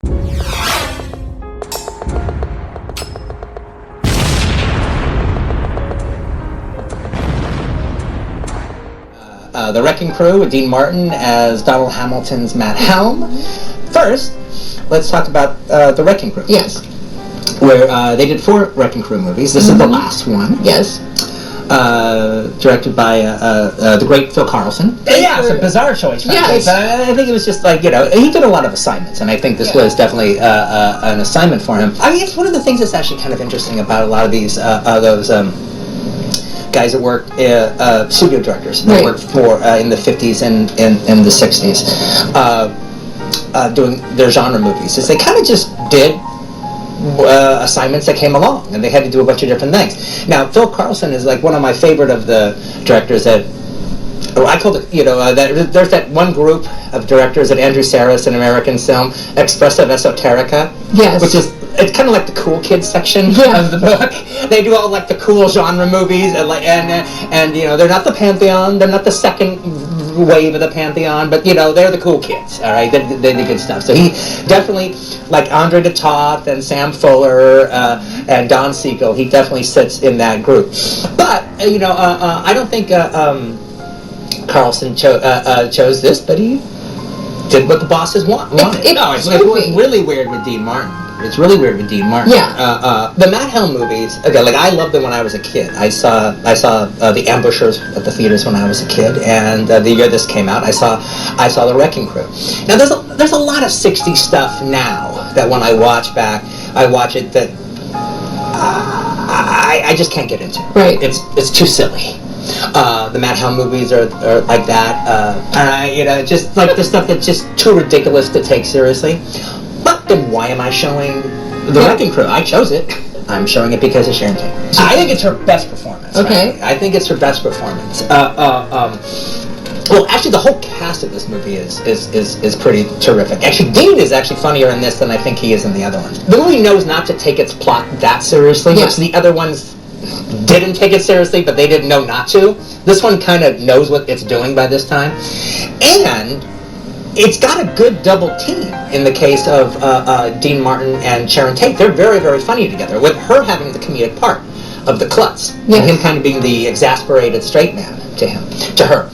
The Wrecking Crew with Dean Martin as Donald Hamilton's Matt Helm. First, let's talk about The Wrecking Crew. Yes. Where they did 4 Wrecking Crew movies. This is the last one. Yes. Directed by the great Phil Carlson. Yeah, it's a bizarre choice. Yes. I think it was just like, he did a lot of assignments, and I think this was definitely an assignment for him. I mean, it's one of the things that's actually kind of interesting about a lot of these, those guys that work, studio directors that worked for, in the 50s and the 60s, doing their genre movies, is they kind of just did assignments that came along, and they had to do a bunch of different things. Now, Phil Carlson is like one of my favorite of the directors that, I called it, there's that one group of directors at Andrew Sarris in American Film, Expressive Esoterica, which is, it's kind of like the cool kids section of the book. They do all like the cool genre movies, and they're not the Pantheon, they're not the second wave of the Pantheon, but they're the cool kids. All right, they're the good stuff. So he definitely, like Andre de Toth and Sam Fuller and Don Siegel, he definitely sits in that group. But I don't think Carlson chose this, but he did what the bosses wanted. It's really weird with Dean Martin. It's really weird with Dean Martin. Yeah. The Matt Helm movies, again, like I loved them when I was a kid. I saw The Ambushers at the theaters when I was a kid, and the year this came out, I saw The Wrecking Crew. Now there's a lot of 60s stuff now that when I watch it that I just can't get into. Right. It's too silly. The Matt Helm movies are like that. Just like the stuff that's just too ridiculous to take seriously. But then why am I showing The Wrecking Crew? I chose it. I'm showing it because of Sharon Tate. I think it's her best performance. Okay. Right? I think it's her best performance. Well, actually, the whole cast of this movie is pretty terrific. Actually, Dean is actually funnier in this than I think he is in the other ones. The movie knows not to take its plot that seriously, which the other ones didn't take it seriously, but they didn't know not to. This one kind of knows what it's doing by this time. And it's got a good double team in the case of Dean Martin and Sharon Tate. They're very, very funny together, with her having the comedic part of the klutz, and him kind of being the exasperated straight man to her.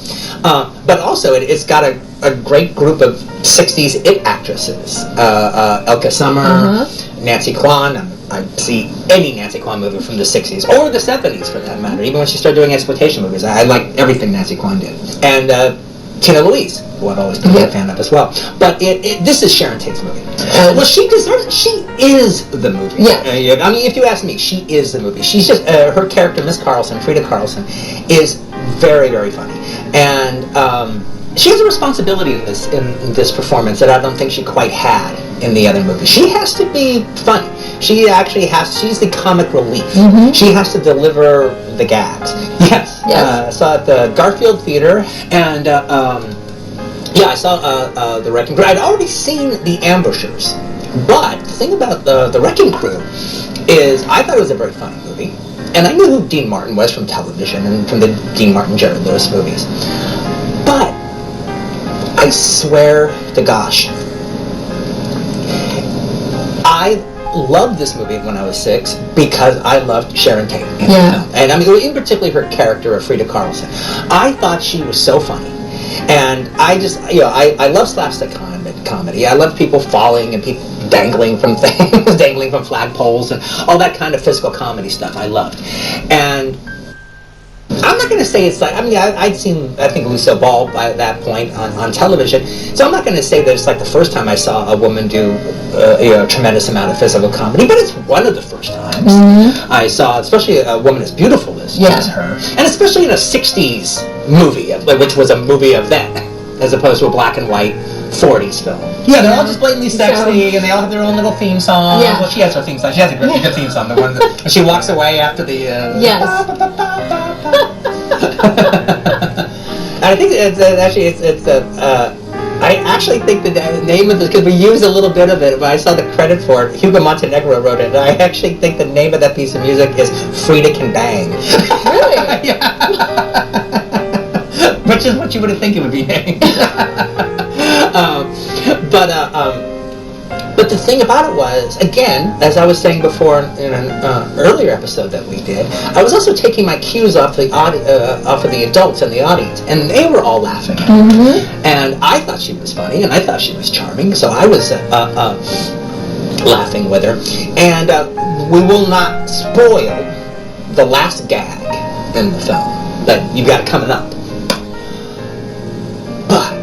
But also, it's got a great group of 60s it actresses. Elka Summer, Nancy Kwan. I see any Nancy Kwan movie from the 60s, or the 70s for that matter. Even when she started doing exploitation movies, I like everything Nancy Kwan did. And Tina Louise, who I've always been a fan of as well. But this is Sharon Tate's movie. Well, she deserves it. She is the movie. Yeah. I mean, if you ask me, she is the movie. She's just, her character, Miss Carlson, Frida Carlson, is very, very funny. And she has a responsibility in this performance that I don't think she quite had in the other movie. She has to be funny. She actually she's the comic relief. She has to deliver the gags. Yes. I saw it at the Garfield Theater, and I saw The Wrecking Crew. I'd already seen The Ambushers, but the thing about the Wrecking Crew is I thought it was a very funny movie, and I knew who Dean Martin was from television and from the Dean Martin, Jerry Lewis movies. But I swear to gosh, I loved this movie when I was 6 because I loved Sharon Tate in the film. And I mean, in particular her character of Frida Carlson. I thought she was so funny. And I just, I love slapstick comedy. I love people falling and people dangling from things, dangling from flagpoles and all that kind of physical comedy stuff I loved. And I'm not going to say it's like, I mean, I'd seen, I think, Lucille Ball by that point on television, so I'm not going to say that it's like the first time I saw a woman do a tremendous amount of physical comedy, but it's one of the first times I saw, especially a woman as beautiful as her, and especially in a 60s movie, which was a movie of then, as opposed to a black and white 40s film. Yeah, they're all just blatantly sexy, and they all have their own little theme song. Yeah. Well, she has her theme song. She has a good theme song. The one that she walks away after the. I think it's I actually think the name of this, because we used a little bit of it, but I saw the credit for it. Hugo Montenegro wrote it, and I actually think the name of that piece of music is Frida Can Bang. Really? Yeah. Which is what you would think it would be named. But the thing about it was, again, as I was saying before in an earlier episode that we did, I was also taking my cues off of the adults in the audience, and they were all laughing. And I thought she was funny, and I thought she was charming, so I was laughing with her. And we will not spoil the last gag in the film that you've got coming up. But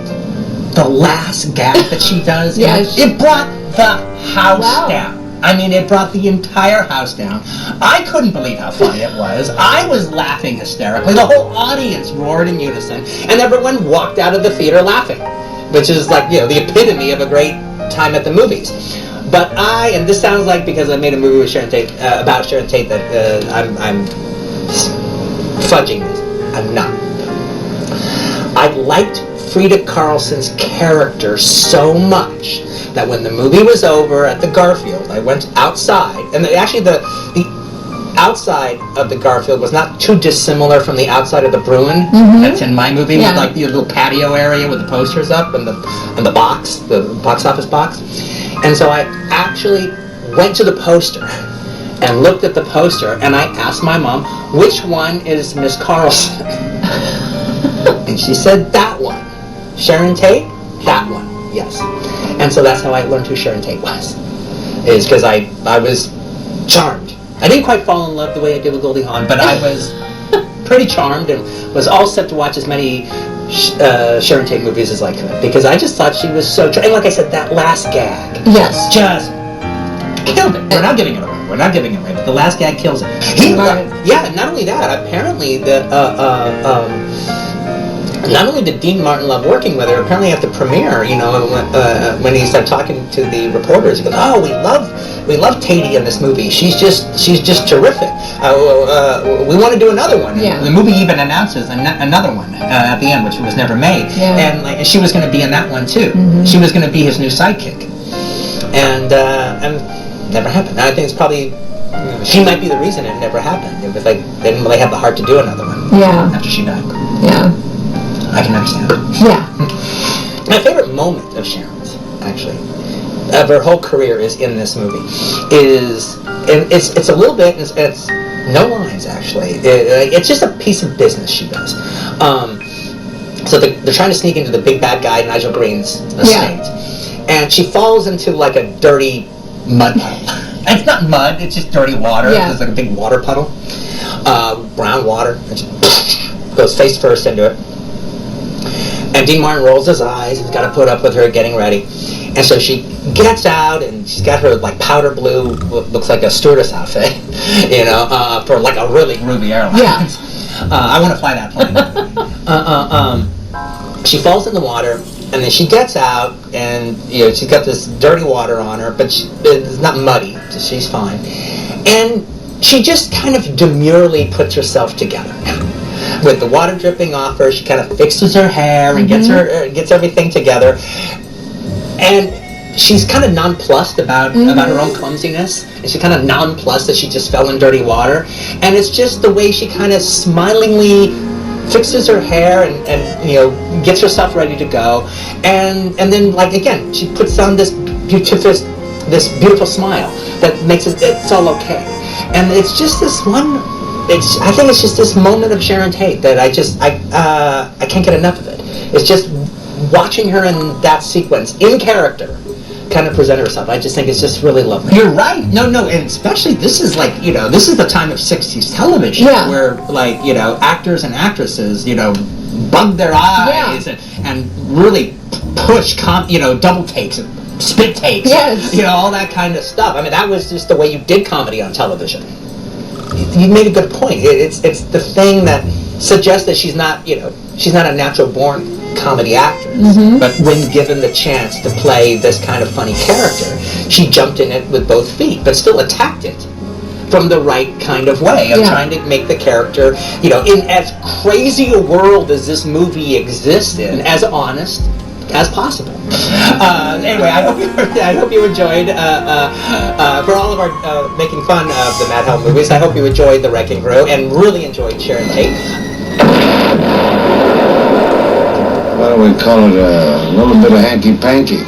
the last gag that she does, it brought the house down. I mean, it brought the entire house down. I couldn't believe how funny it was. I was laughing hysterically. The whole audience roared in unison, and everyone walked out of the theater laughing, which is like, the epitome of a great time at the movies. But and this sounds like because I made a movie with Sharon Tate, about Sharon Tate, that I'm fudging this. I'm not. I liked Frida Carlson's character so much that when the movie was over at the Garfield, I went outside, and actually the outside of the Garfield was not too dissimilar from the outside of the Bruin that's in my movie, with like the little patio area with the posters up and the box office box. And so I actually went to the poster and looked at the poster, and I asked my mom, which one is Miss Carlson? And she said, that one. Sharon Tate? That one, yes. And so that's how I learned who Sharon Tate was. Is because I was charmed. I didn't quite fall in love the way I did with Goldie Hawn, but I was pretty charmed and was all set to watch as many Sharon Tate movies as I could, because I just thought she was so... And like I said, that last gag just killed it. We're not giving it away. But the last gag kills it. Not only that, apparently not only did Dean Martin love working with her, apparently at the premiere, when he started talking to the reporters, he goes, "Oh, we love Tatey in this movie. She's just terrific. We want to do another one." The movie even announces another one at the end, which was never made. And she was going to be in that one too. She was going to be his new sidekick, and never happened. I think it's probably. She might be the reason it never happened. It was like they didn't really have the heart to do another one. After she died. I can understand that. My favorite moment of Sharon's, actually, of her whole career, is in this movie. It's a little bit. It's no lines, actually. It's just a piece of business she does. So they're trying to sneak into the big bad guy Nigel Green's estate, and she falls into like a dirty mud puddle. It's not mud, it's just dirty water. It's like a big water puddle. Brown water. And she goes face first into it. And Dean Martin rolls his eyes. He's got to put up with her getting ready. And so she gets out, and she's got her like powder blue, looks like a stewardess outfit, for like a really groovy airline. I want to fly that plane. She falls in the water. And then she gets out, and she's got this dirty water on her, but it's not muddy, so she's fine. And she just kind of demurely puts herself together. With the water dripping off her, she kind of fixes her hair and gets everything together. And she's kind of nonplussed about her own clumsiness, and she's kind of nonplussed that she just fell in dirty water. And it's just the way she kind of smilingly fixes her hair and gets herself ready to go, and then like again she puts on this beautiful smile that makes it's all okay. And it's just this one. I think it's just this moment of Sharon Tate that I can't get enough of it. It's just watching her in that sequence in character kind of present herself. I just think it's just really lovely. You're right. No, and especially this is like, this is the time of 60s television where like, actors and actresses, bug their eyes and really push, double takes and spit takes, all that kind of stuff. I mean, that was just the way you did comedy on television. You made a good point. It's the thing that suggests that she's not a natural born comedy actress, but when given the chance to play this kind of funny character, she jumped in it with both feet, but still attacked it from the right kind of way of trying to make the character, in as crazy a world as this movie exists in, as honest as possible. Anyway, I hope you enjoyed. For all of our making fun of the Mad Hell movies, I hope you enjoyed The Wrecking Crew and really enjoyed Sharon Tate. Why don't we call it a little bit of hanky-panky?